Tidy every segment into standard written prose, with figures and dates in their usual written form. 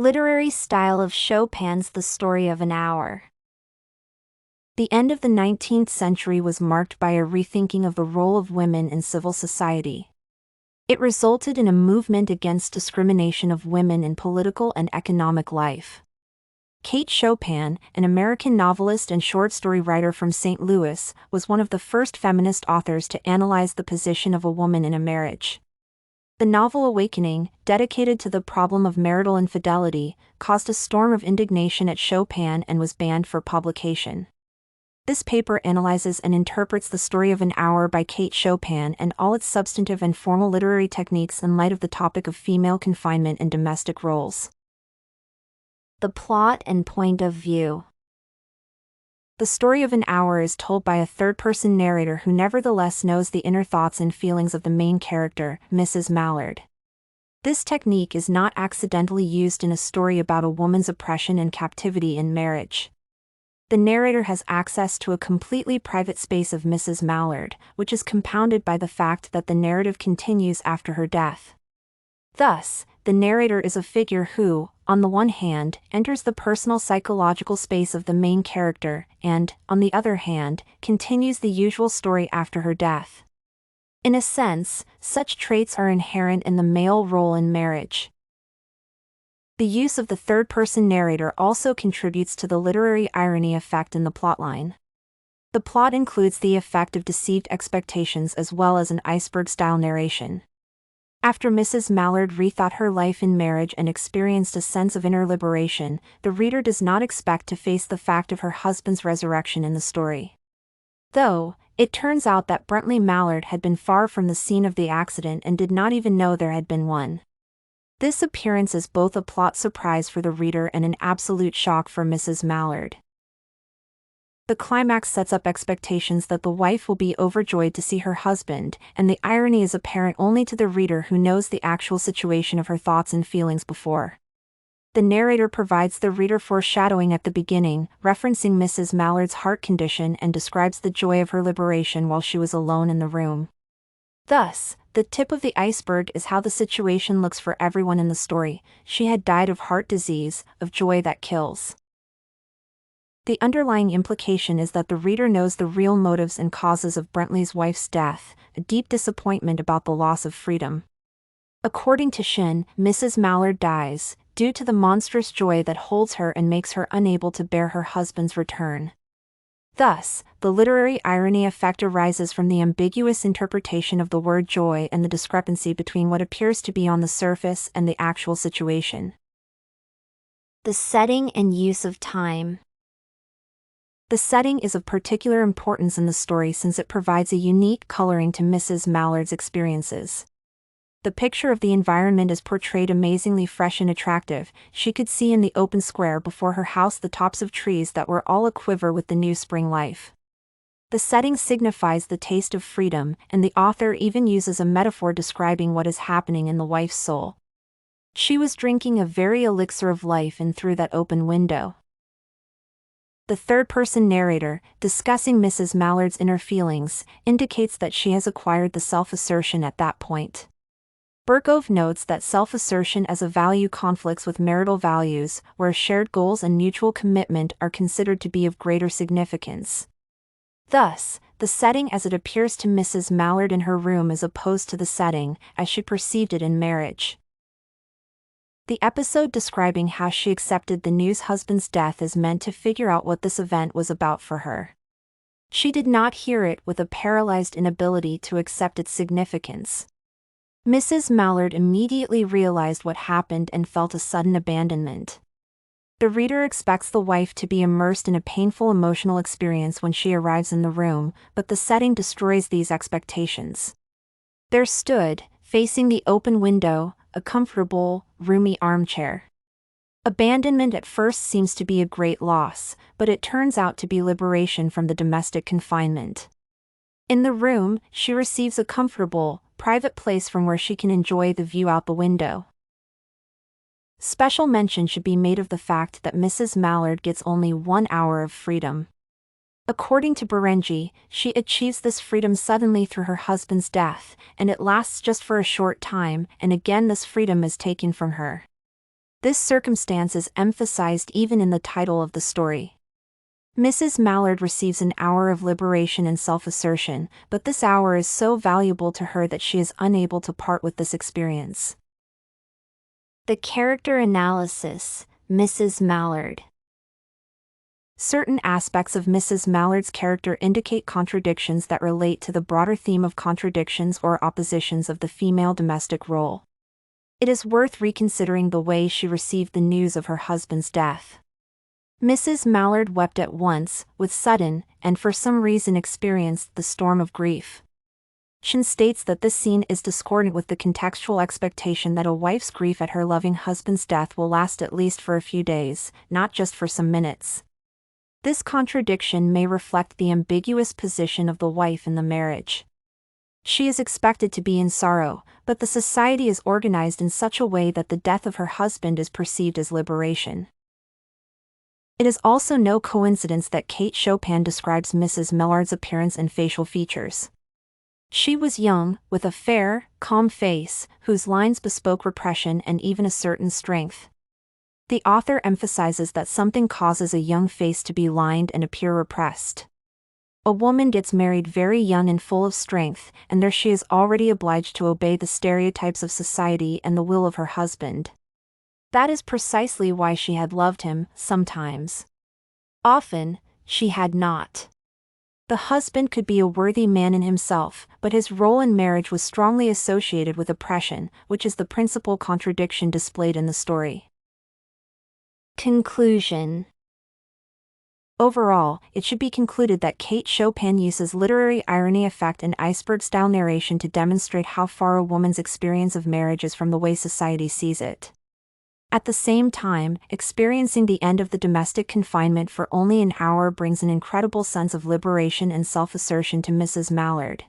Literary style of Chopin's The Story of an Hour. The end of the 19th century was marked by a rethinking of the role of women in civil society. It resulted in a movement against discrimination of women in political and economic life. Kate Chopin, an American novelist and short story writer from St. Louis, was one of the first feminist authors to analyze the position of a woman in a marriage. The novel Awakening, dedicated to the problem of marital infidelity, caused a storm of indignation at Chopin and was banned for publication. This paper analyzes and interprets The Story of an Hour by Kate Chopin and all its substantive and formal literary techniques in light of the topic of female confinement and domestic roles. The plot and point of view. The Story of an Hour is told by a third-person narrator who nevertheless knows the inner thoughts and feelings of the main character, Mrs. Mallard. This technique is not accidentally used in a story about a woman's oppression and captivity in marriage. The narrator has access to a completely private space of Mrs. Mallard, which is compounded by the fact that the narrative continues after her death. Thus, the narrator is a figure who, on the one hand, enters the personal psychological space of the main character, and, on the other hand, continues the usual story after her death. In a sense, such traits are inherent in the male role in marriage. The use of the third-person narrator also contributes to the literary irony effect in the plotline. The plot includes the effect of deceived expectations as well as an iceberg-style narration. After Mrs. Mallard rethought her life in marriage and experienced a sense of inner liberation, the reader does not expect to face the fact of her husband's resurrection in the story. Though, it turns out that Brentley Mallard had been far from the scene of the accident and did not even know there had been one. This appearance is both a plot surprise for the reader and an absolute shock for Mrs. Mallard. The climax sets up expectations that the wife will be overjoyed to see her husband, and the irony is apparent only to the reader who knows the actual situation of her thoughts and feelings before. The narrator provides the reader foreshadowing at the beginning, referencing Mrs. Mallard's heart condition, and describes the joy of her liberation while she was alone in the room. Thus, the tip of the iceberg is how the situation looks for everyone in the story. She had died of heart disease, of joy that kills. The underlying implication is that the reader knows the real motives and causes of Brentley's wife's death, a deep disappointment about the loss of freedom. According to Jimcin, Mrs. Mallard dies, due to the monstrous joy that holds her and makes her unable to bear her husband's return. Thus, the literary irony effect arises from the ambiguous interpretation of the word joy and the discrepancy between what appears to be on the surface and the actual situation. The setting and use of time. The setting is of particular importance in the story since it provides a unique coloring to Mrs. Mallard's experiences. The picture of the environment is portrayed amazingly fresh and attractive. She could see in the open square before her house the tops of trees that were all aquiver with the new spring life. The setting signifies the taste of freedom, and the author even uses a metaphor describing what is happening in the wife's soul. She was drinking a very elixir of life in through that open window. The third-person narrator, discussing Mrs. Mallard's inner feelings, indicates that she has acquired the self-assertion at that point. Berkove notes that self-assertion as a value conflicts with marital values, where shared goals and mutual commitment are considered to be of greater significance. Thus, the setting as it appears to Mrs. Mallard in her room is opposed to the setting, as she perceived it in marriage. The episode describing how she accepted the news husband's death is meant to figure out what this event was about for her. She did not hear it with a paralyzed inability to accept its significance. Mrs. Mallard immediately realized what happened and felt a sudden abandonment. The reader expects the wife to be immersed in a painful emotional experience when she arrives in the room, but the setting destroys these expectations. There stood, facing the open window, a comfortable, roomy armchair. Abandonment at first seems to be a great loss, but it turns out to be liberation from the domestic confinement. In the room, she receives a comfortable, private place from where she can enjoy the view out the window. Special mention should be made of the fact that Mrs. Mallard gets only 1 hour of freedom. According to Berenji, she achieves this freedom suddenly through her husband's death, and it lasts just for a short time, and again this freedom is taken from her. This circumstance is emphasized even in the title of the story. Mrs. Mallard receives an hour of liberation and self-assertion, but this hour is so valuable to her that she is unable to part with this experience. The character analysis, Mrs. Mallard. Certain aspects of Mrs. Mallard's character indicate contradictions that relate to the broader theme of contradictions or oppositions of the female domestic role. It is worth reconsidering the way she received the news of her husband's death. Mrs. Mallard wept at once, with sudden, and for some reason experienced the storm of grief. Jimcin states that this scene is discordant with the contextual expectation that a wife's grief at her loving husband's death will last at least for a few days, not just for some minutes. This contradiction may reflect the ambiguous position of the wife in the marriage. She is expected to be in sorrow, but the society is organized in such a way that the death of her husband is perceived as liberation. It is also no coincidence that Kate Chopin describes Mrs. Mallard's appearance and facial features. She was young, with a fair, calm face, whose lines bespoke repression and even a certain strength. The author emphasizes that something causes a young face to be lined and appear repressed. A woman gets married very young and full of strength, and there she is already obliged to obey the stereotypes of society and the will of her husband. That is precisely why she had loved him, sometimes. Often, she had not. The husband could be a worthy man in himself, but his role in marriage was strongly associated with oppression, which is the principal contradiction displayed in the story. Conclusion. Overall, it should be concluded that Kate Chopin uses literary irony, effect, and iceberg-style narration to demonstrate how far a woman's experience of marriage is from the way society sees it. At the same time, experiencing the end of the domestic confinement for only an hour brings an incredible sense of liberation and self-assertion to Mrs. Mallard.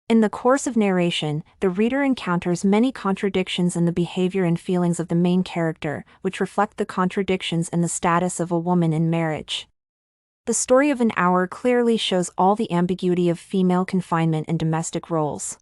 In the course of narration, the reader encounters many contradictions in the behavior and feelings of the main character, which reflect the contradictions in the status of a woman in marriage. The story of an hour clearly shows all the ambiguity of female confinement and domestic roles.